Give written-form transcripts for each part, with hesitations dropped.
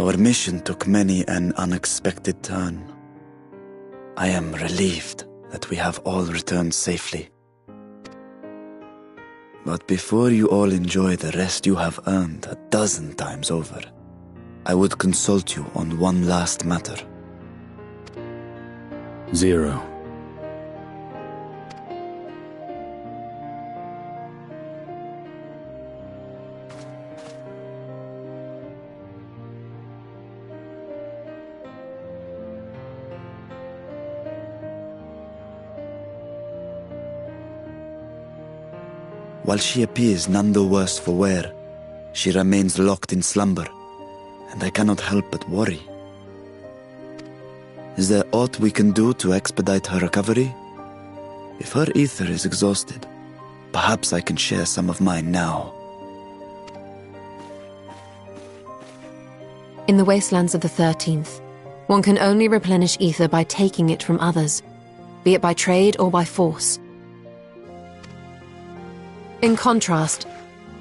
Our mission took many an unexpected turn. I am relieved that we have all returned safely. But before you all enjoy the rest you have earned 12 times over, I would consult you on one last matter. Zero. While she appears none the worse for wear, she remains locked in slumber, and I cannot help but worry. Is there aught we can do to expedite her recovery? If her ether is exhausted, perhaps I can share some of mine now. In the wastelands of the 13th, one can only replenish ether by taking it from others, be it by trade or by force. In contrast,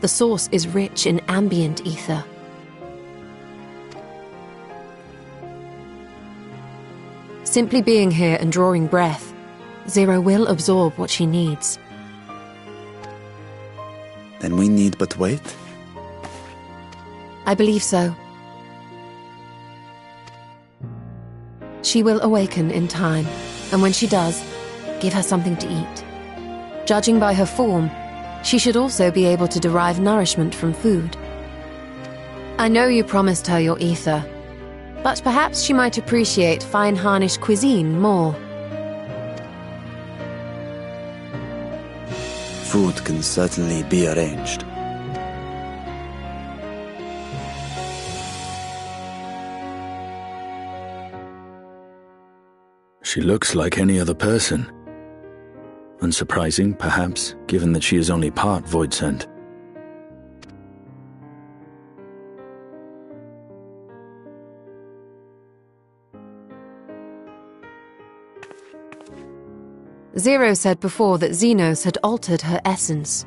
the source is rich in ambient ether. Simply being here and drawing breath, Zero will absorb what she needs. Then we need but wait? I believe so. She will awaken in time, and when she does, give her something to eat. Judging by her form, she should also be able to derive nourishment from food. I know you promised her your ether, but perhaps she might appreciate fine Harnish cuisine more. Food can certainly be arranged. She looks like any other person. Unsurprising, perhaps, given that she is only part void-sent. Zero said before that Xenos had altered her essence.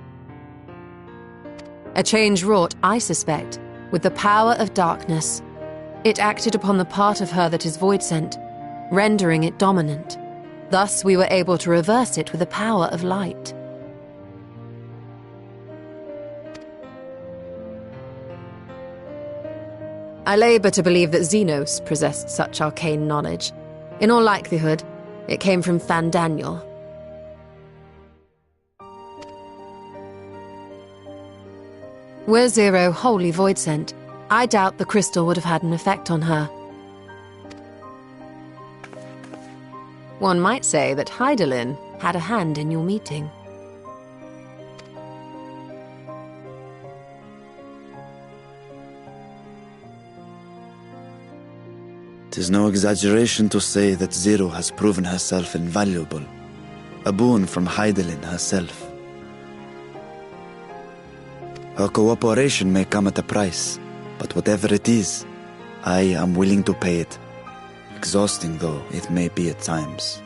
A change wrought, I suspect, with the power of darkness. It acted upon the part of her that is void-sent, rendering it dominant. Thus we were able to reverse it with the power of light. I labour to believe that Xenos possessed such arcane knowledge. In all likelihood, it came from Fandaniel. Were Zero wholly void-sent, I doubt the crystal would have had an effect on her. One might say that Hydaelyn had a hand in your meeting. Tis no exaggeration to say that Zero has proven herself invaluable, a boon from Hydaelyn herself. Her cooperation may come at a price, but whatever it is, I am willing to pay it. Exhausting though it may be at times.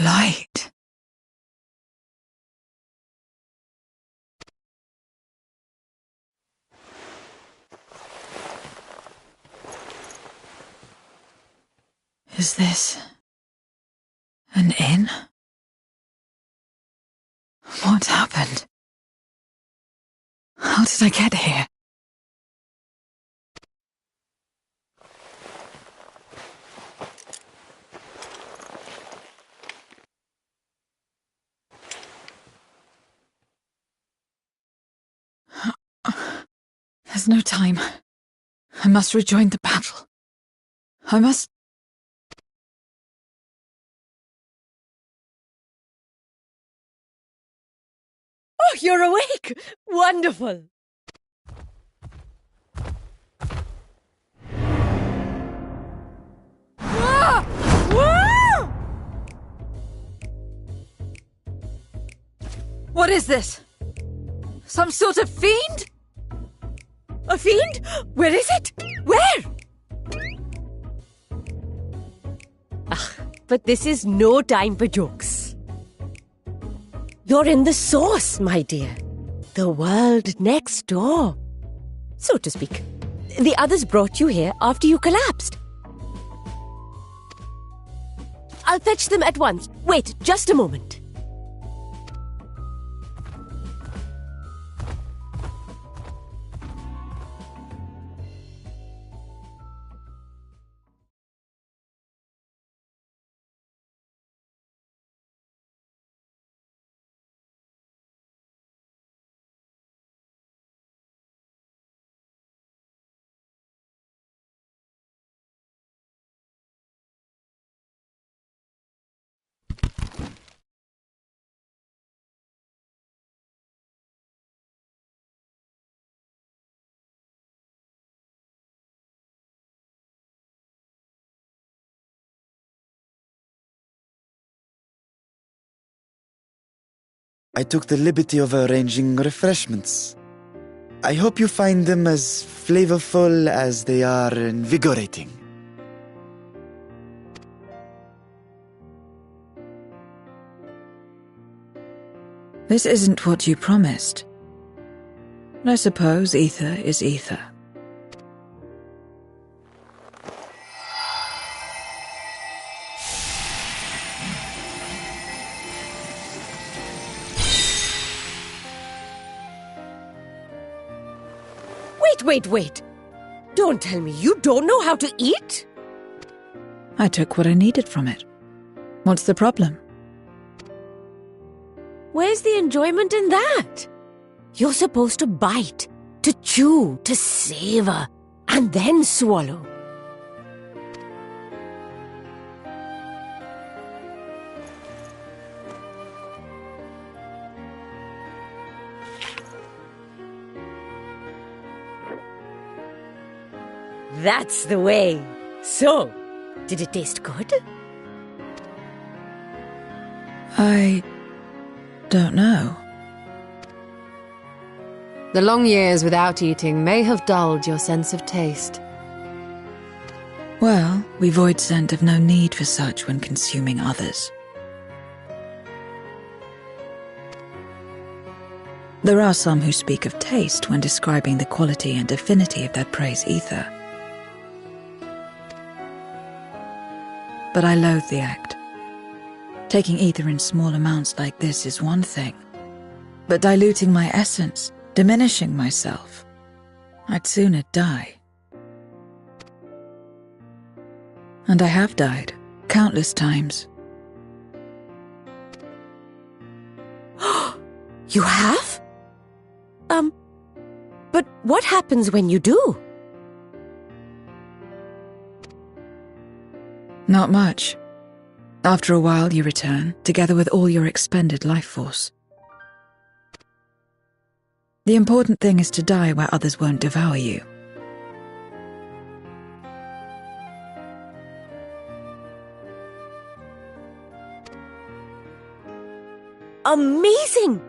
Light. Is this an inn? What happened? How did I get here? There's no time. I must rejoin the battle. I must... Oh, you're awake! Wonderful! Ah! Ah! What is this? Some sort of fiend? A fiend? Where is it? Where? But this is no time for jokes. You're in the source, my dear. The world next door, so to speak. The others brought you here after you collapsed. I'll fetch them at once. Wait, just a moment. I took the liberty of arranging refreshments. I hope you find them as flavorful as they are invigorating. This isn't what you promised. But I suppose ether is ether. Wait. Don't tell me you don't know how to eat? I took what I needed from it. What's the problem? Where's the enjoyment in that? You're supposed to bite, to chew, to savor, and then swallow. That's the way. So, did it taste good? I Don't know. The long years without eating may have dulled your sense of taste. Well, we void scent have no need for such when consuming others. There are some who speak of taste when describing the quality and affinity of their prey's ether. But I loathe the act. Taking ether in small amounts like this is one thing, but diluting my essence, diminishing myself, I'd sooner die. And I have died, countless times. You have? But what happens when you do? Not much. After a while you return, together with all your expended life force. The important thing is to die where others won't devour you. Amazing!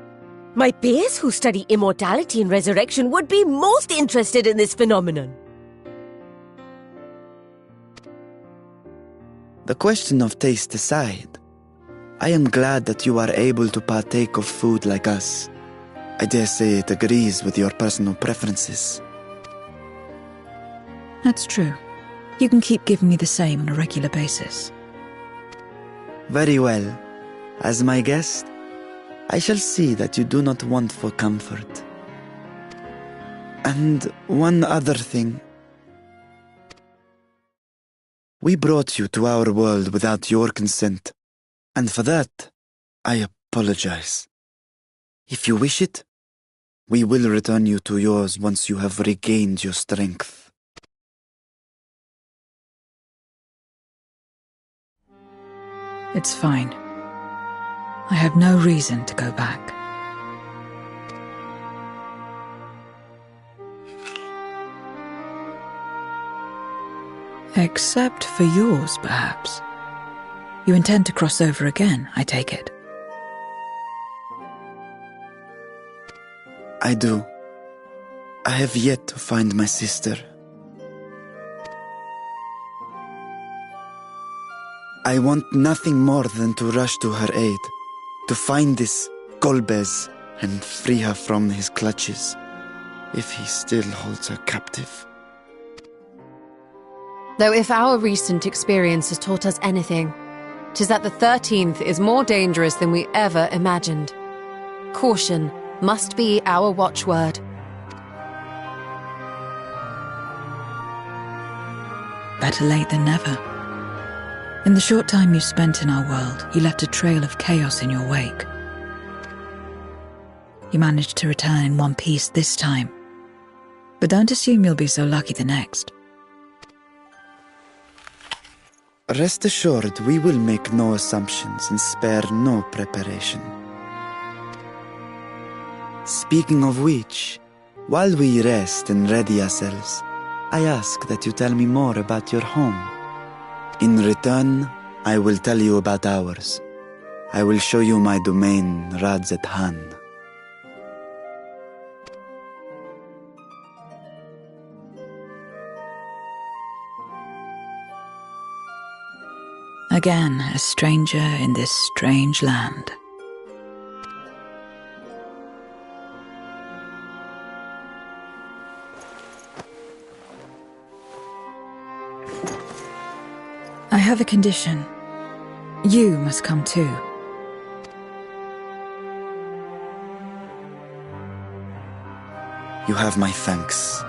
My peers who study immortality and resurrection would be most interested in this phenomenon. The question of taste aside, I am glad that you are able to partake of food like us. I dare say it agrees with your personal preferences. That's true. You can keep giving me the same on a regular basis. Very well. As my guest, I shall see that you do not want for comfort. And one other thing. We brought you to our world without your consent, and for that, I apologize. If you wish it, we will return you to yours once you have regained your strength. It's fine. I have no reason to go back. Except for yours, perhaps. You intend to cross over again, I take it. I do. I have yet to find my sister. I want nothing more than to rush to her aid, to find this Golbez and free her from his clutches, if he still holds her captive. Though if our recent experience has taught us anything, 'tis that the 13th is more dangerous than we ever imagined. Caution must be our watchword. Better late than never. In the short time you spent in our world, you left a trail of chaos in your wake. You managed to return in one piece this time, but don't assume you'll be so lucky the next. Rest assured, we will make no assumptions and spare no preparation. Speaking of which, while we rest and ready ourselves, I ask that you tell me more about your home. In return, I will tell you about ours. I will show you my domain, Radzet Han. Again, a stranger in this strange land. I have a condition. You must come too. You have my thanks.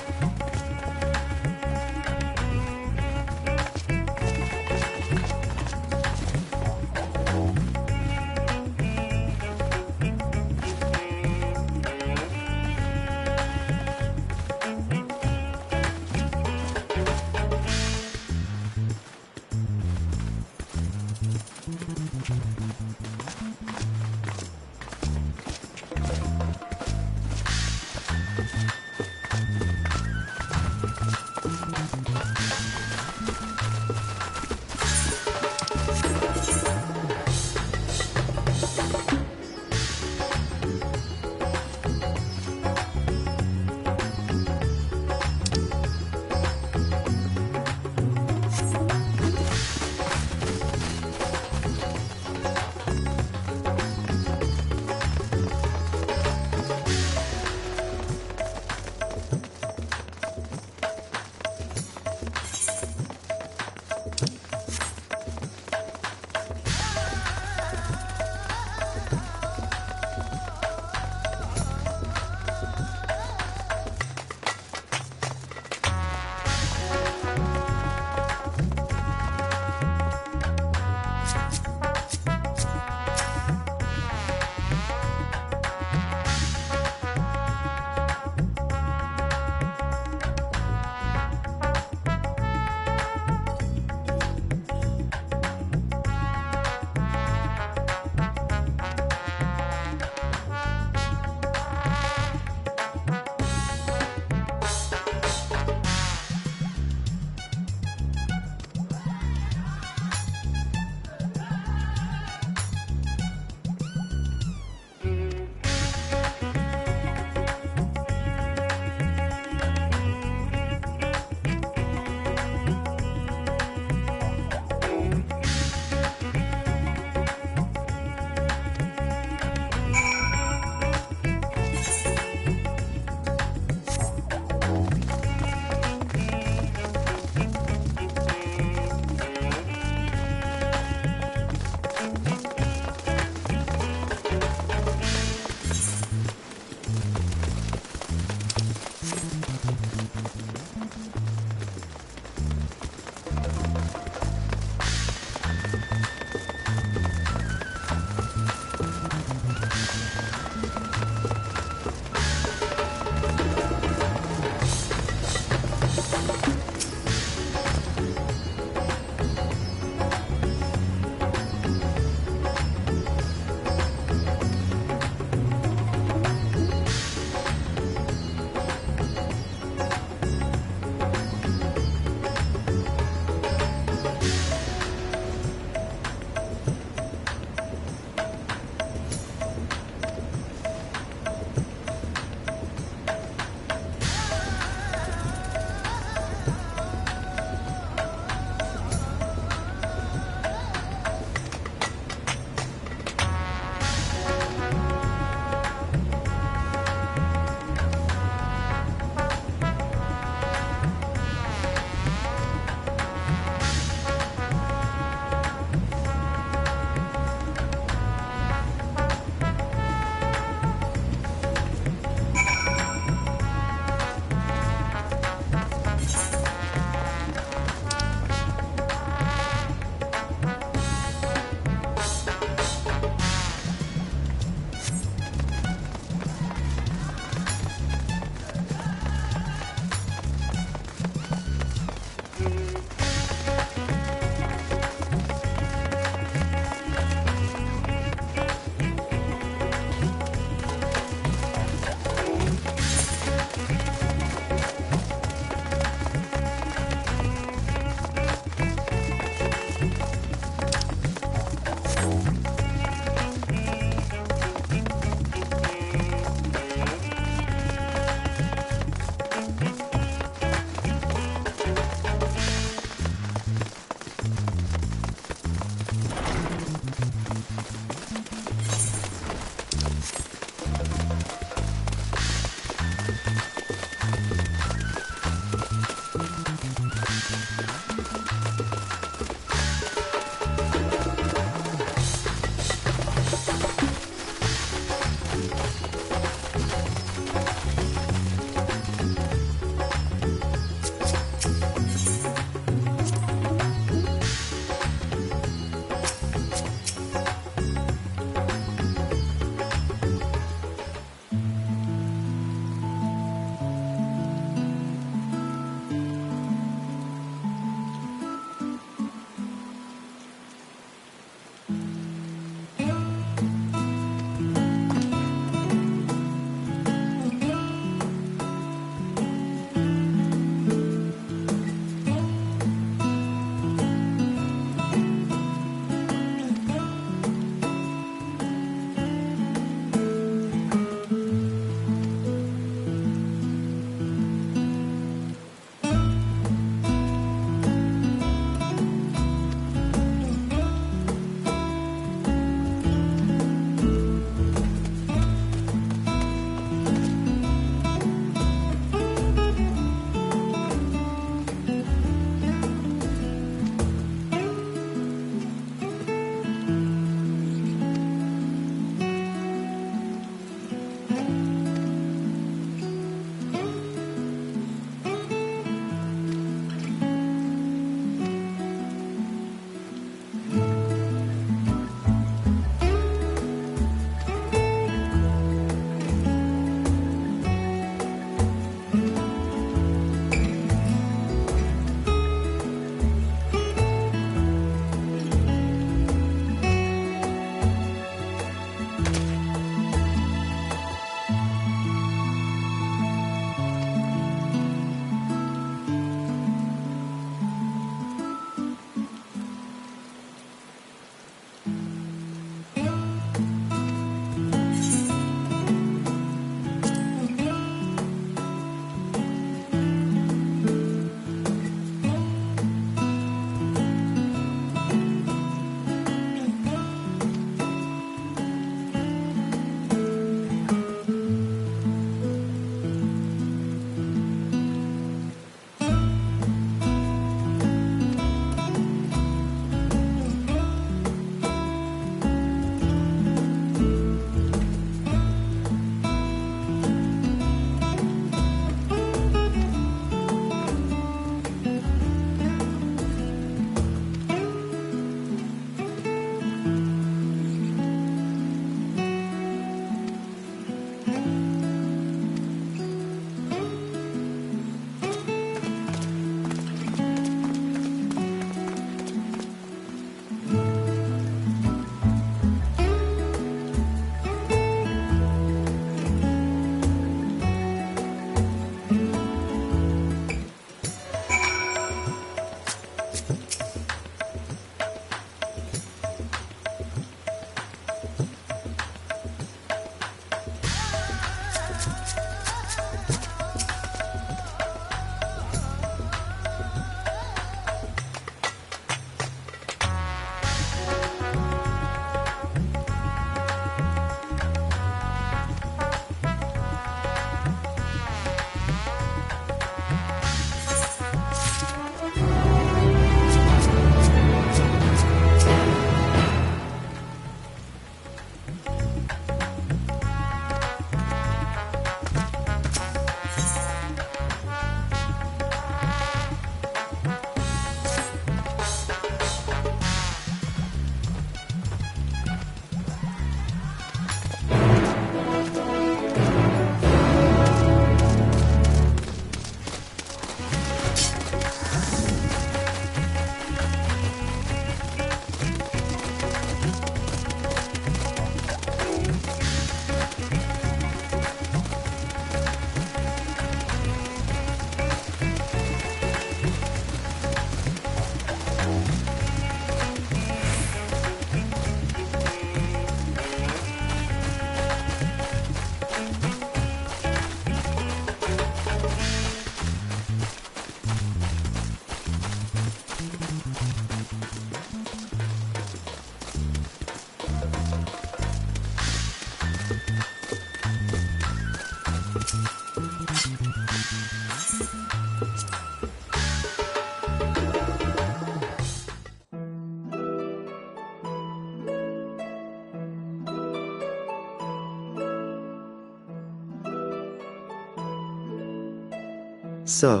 So,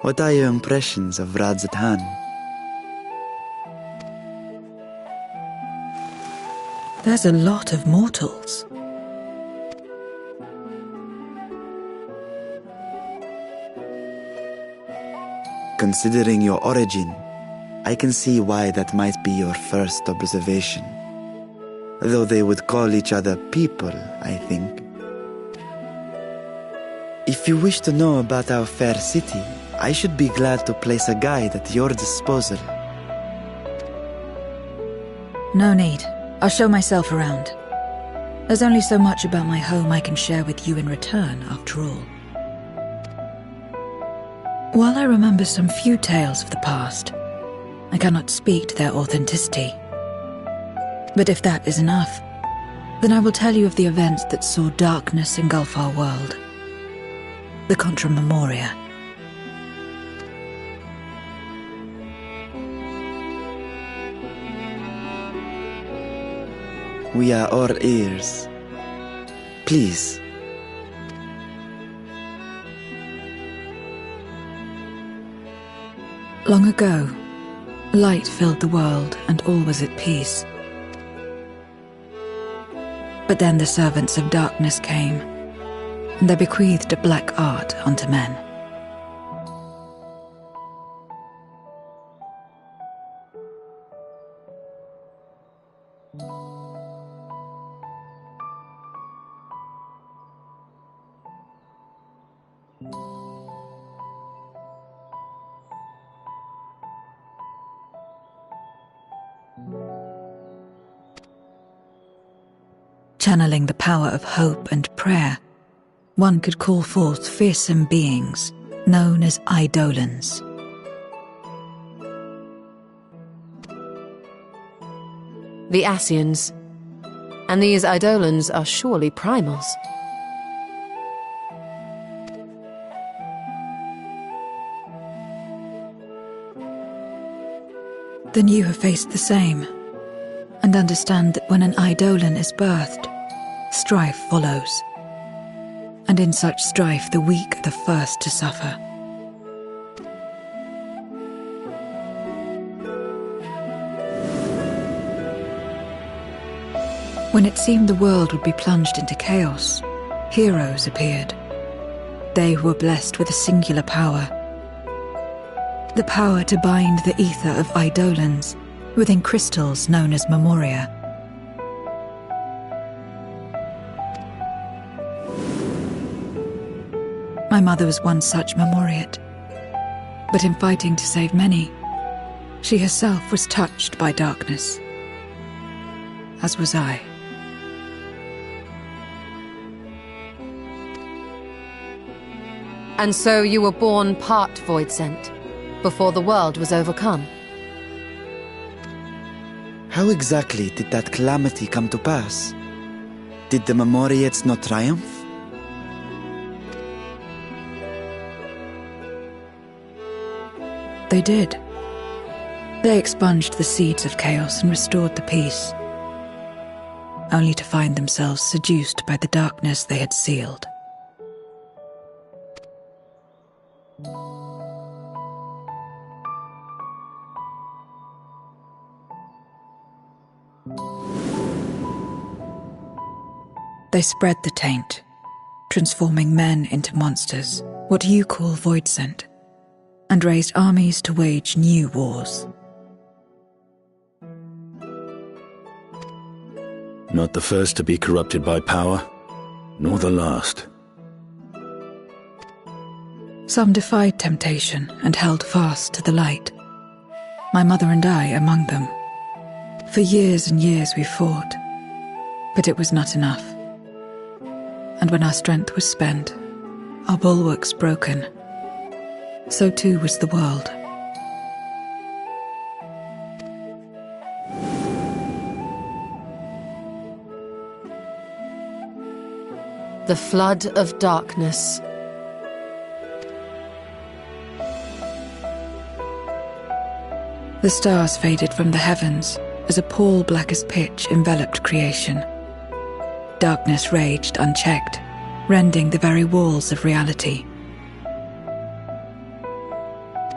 what are your impressions of Radzatan? There's a lot of mortals. Considering your origin, I can see why that might be your first observation. Though they would call each other people, I think. If you wish to know about our fair city, I should be glad to place a guide at your disposal. No need. I'll show myself around. There's only so much about my home I can share with you in return, after all. While I remember some few tales of the past, I cannot speak to their authenticity. But if that is enough, then I will tell you of the events that saw darkness engulf our world. The Contra Memoria. We are all ears. Please. Long ago, light filled the world and all was at peace. But then the servants of darkness came, and they bequeathed a black art unto men. Channeling the power of hope and prayer, one could call forth fearsome beings known as Eidolons. The Ascians. And these Eidolons are surely primals. Then you have faced the same, and understand that when an Eidolon is birthed, strife follows. And in such strife, the weak are the first to suffer. When it seemed the world would be plunged into chaos, heroes appeared. They who were blessed with a singular power. The power to bind the ether of Eidolons within crystals known as Memoria. My mother was one such Memoriate, but in fighting to save many, she herself was touched by darkness, as was I. And so you were born part Voidsent, before the world was overcome. How exactly did that calamity come to pass? Did the Memoriates not triumph? They did. They expunged the seeds of chaos and restored the peace, only to find themselves seduced by the darkness they had sealed. They spread the taint, transforming men into monsters, what you call Voidsent, and raised armies to wage new wars. Not the first to be corrupted by power, nor the last. Some defied temptation and held fast to the light. My mother and I among them. For years and years we fought, but it was not enough. And when our strength was spent, our bulwarks broken, so too was the world. The flood of darkness. The stars faded from the heavens as a pall black as pitch enveloped creation. Darkness raged unchecked, rending the very walls of reality.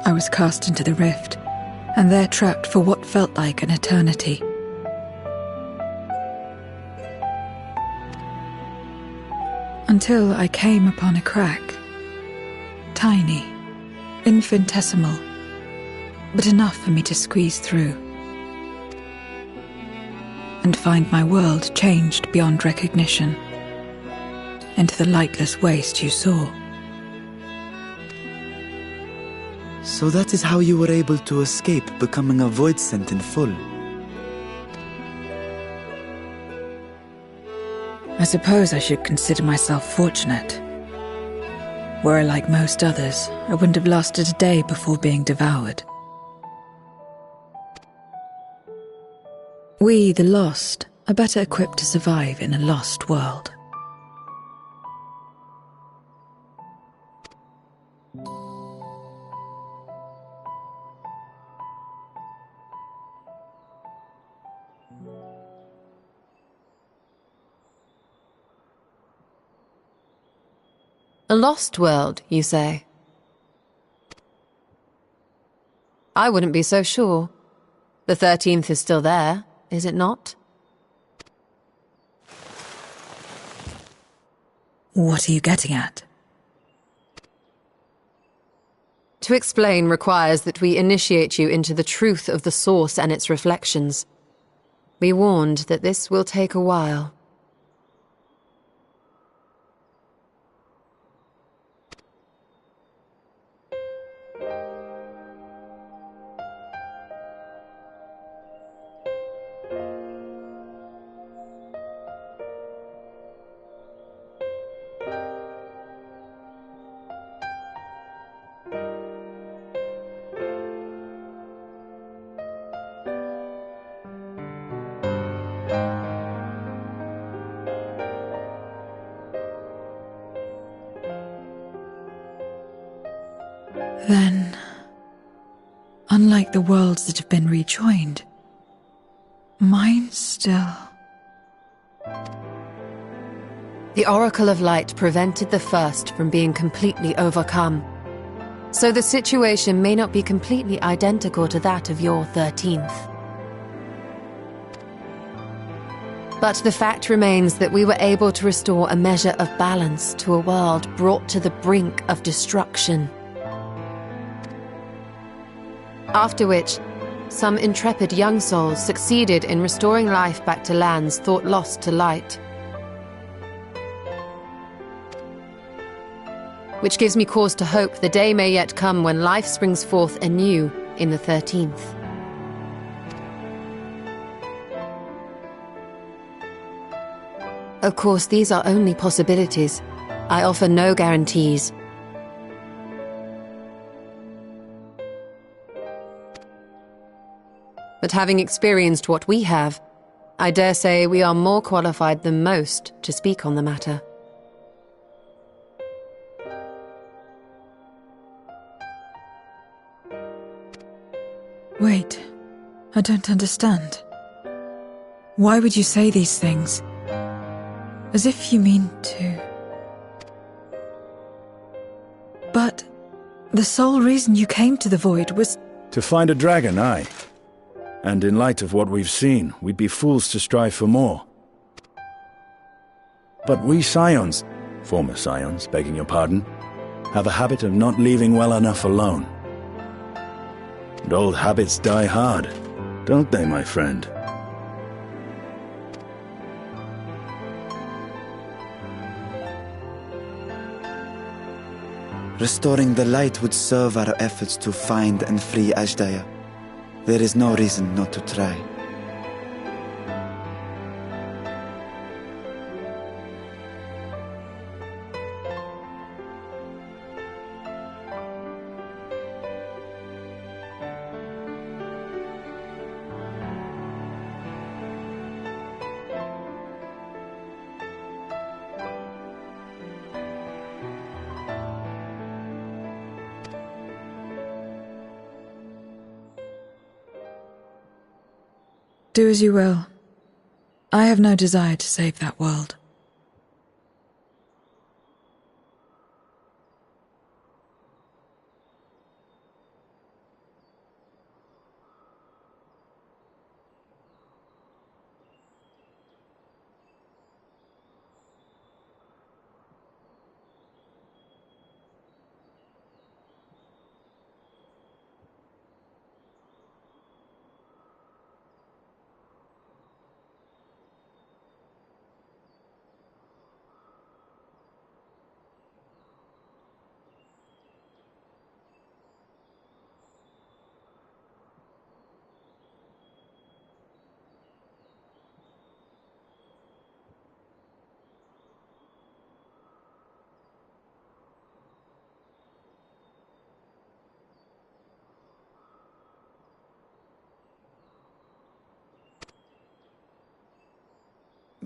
I was cast into the rift, and there trapped for what felt like an eternity. Until I came upon a crack. Tiny, infinitesimal, but enough for me to squeeze through. And find my world changed beyond recognition, into the lightless waste you saw. So that is how you were able to escape becoming a void scent in full. I suppose I should consider myself fortunate. Were I like most others, I wouldn't have lasted a day before being devoured. We, the lost, are better equipped to survive in a lost world. A lost world, you say? I wouldn't be so sure. The 13th is still there, is it not? What are you getting at? To explain requires that we initiate you into the truth of the source and its reflections. Be warned that this will take a while. Then, unlike the worlds that have been rejoined, mine still... The Oracle of Light prevented the first from being completely overcome. So the situation may not be completely identical to that of your 13th. But the fact remains that we were able to restore a measure of balance to a world brought to the brink of destruction. After which, some intrepid young souls succeeded in restoring life back to lands thought lost to light. Which gives me cause to hope the day may yet come when life springs forth anew in the 13th. Of course, these are only possibilities. I offer no guarantees. But having experienced what we have, I dare say we are more qualified than most to speak on the matter. Wait, I don't understand. Why would you say these things? As if you mean to... But the sole reason you came to the Void was... To find a dragon, aye. And in light of what we've seen, we'd be fools to strive for more. But we Scions, former Scions, begging your pardon, have a habit of not leaving well enough alone. And old habits die hard, don't they, my friend? Restoring the light would serve our efforts to find and free Ajdaya. There is no reason not to try. Do as you will. I have no desire to save that world.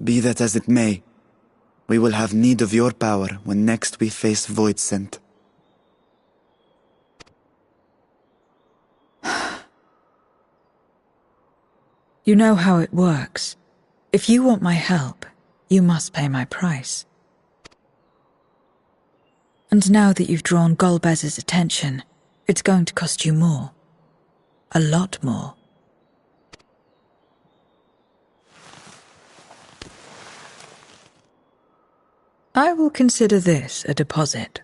Be that as it may, we will have need of your power when next we face Voidsent. You know how it works. If you want my help, you must pay my price. And now that you've drawn Golbez's attention, it's going to cost you more. A lot more. I will consider this a deposit.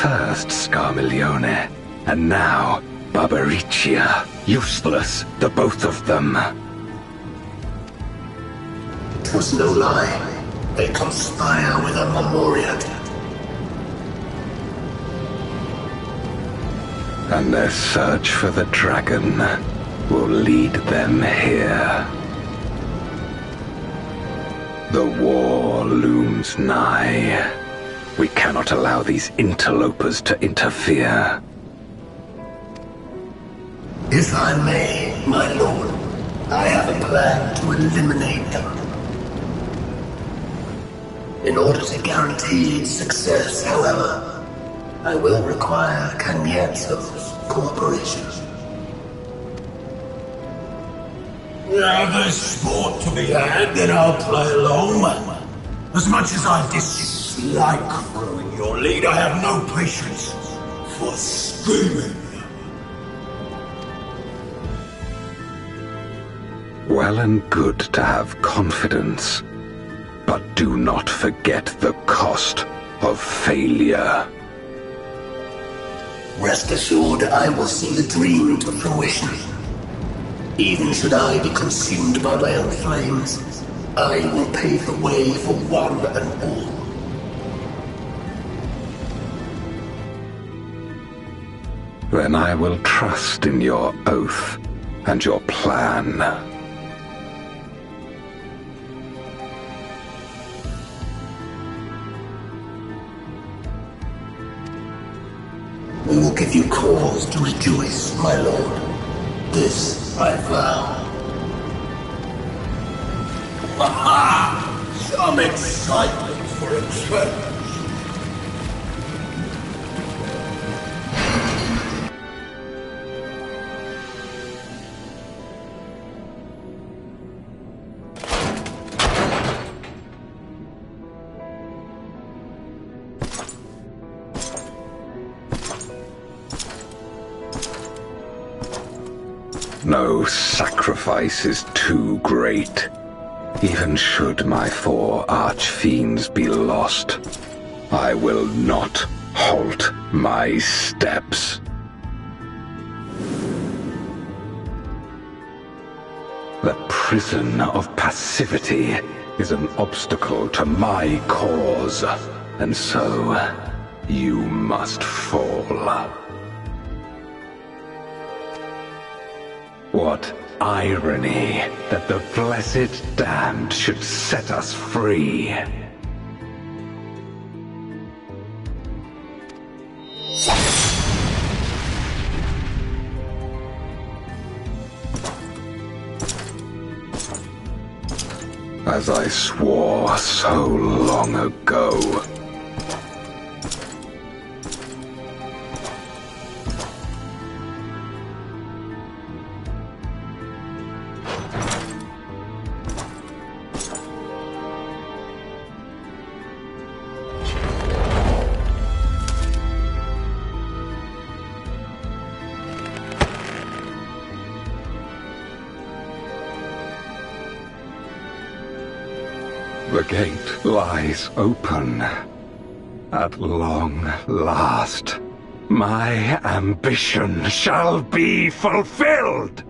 First Scarmiglione, and now Barbariccia. Useless, the both of them. It was no lie. They conspire with a Memoria. And their search for the dragon will lead them here. The war looms nigh. We cannot allow these interlopers to interfere. If I may, my lord, I have a plan to eliminate them. In order to guarantee its success, however, I will require Cagnazzo's cooperation. There's sport to be had, then I'll play along. As much as I dislike throwing your lead, I have no patience for scheming. Well and good to have confidence, but do not forget the cost of failure. Rest assured, I will see the dream to fruition. Even should I be consumed by my own flames, I will pave the way for one and all. Then I will trust in your oath and your plan. We will give you cause to rejoice, my lord. This I vow. Aha! Some excitement for a change. No sacrifice is too great. Even should my 4 archfiends be lost, I will not halt my steps. The prison of passivity is an obstacle to my cause, and so you must fall. What irony that the blessed damned should set us free. As I swore so long ago. The gate lies open. At long last, my ambition shall be fulfilled!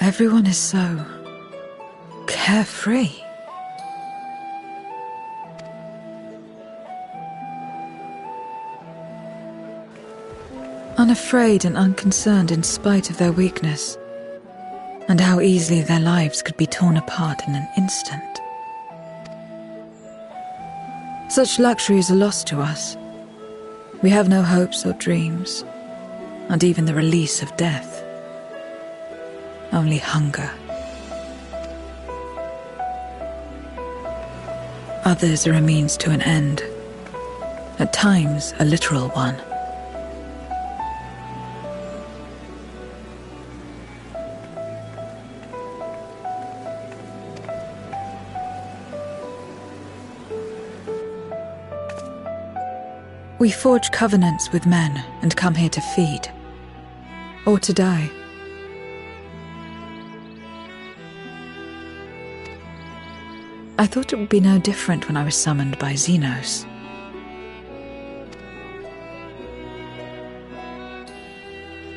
Everyone is so carefree. Unafraid and unconcerned in spite of their weakness, and how easily their lives could be torn apart in an instant. Such luxuries are lost to us. We have no hopes or dreams, and even the release of death. Only hunger. Others are a means to an end, at times a literal one. We forge covenants with men and come here to feed, or to die. I thought it would be no different when I was summoned by Xenos.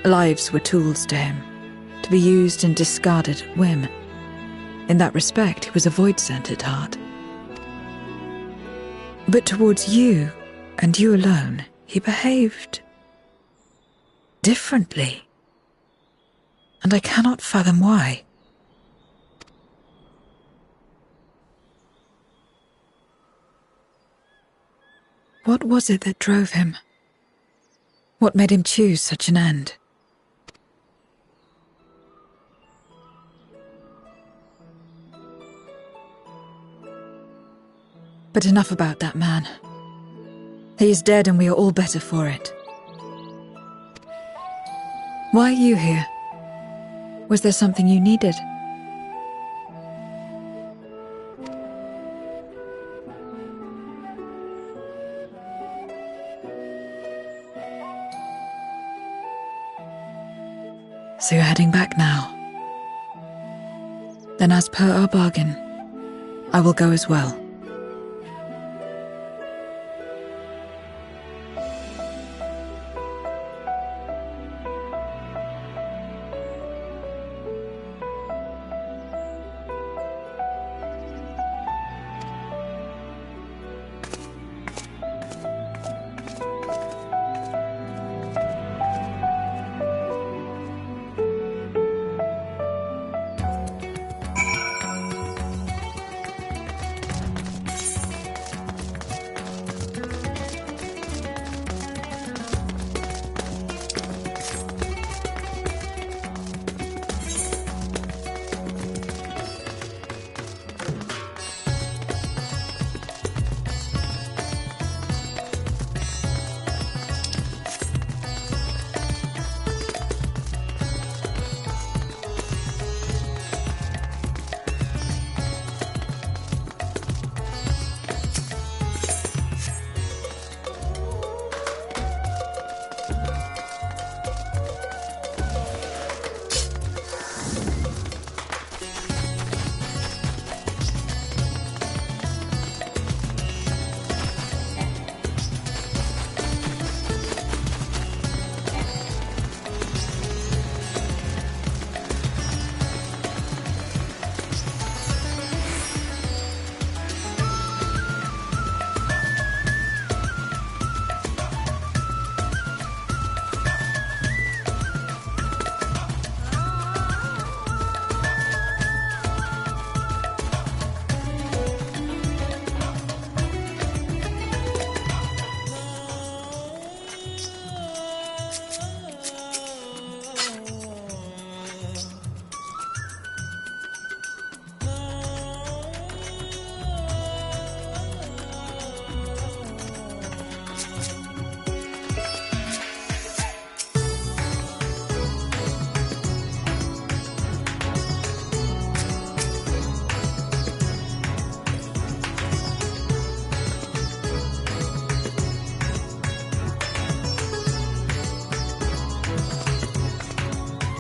Lives were tools to him, to be used and discarded at whim. In that respect, he was a void-sent at heart. But towards you, and you alone, he behaved differently. And I cannot fathom why. What was it that drove him? What made him choose such an end? But enough about that man. He is dead and we are all better for it. Why are you here? Was there something you needed? So you're heading back now? Then as per our bargain, I will go as well.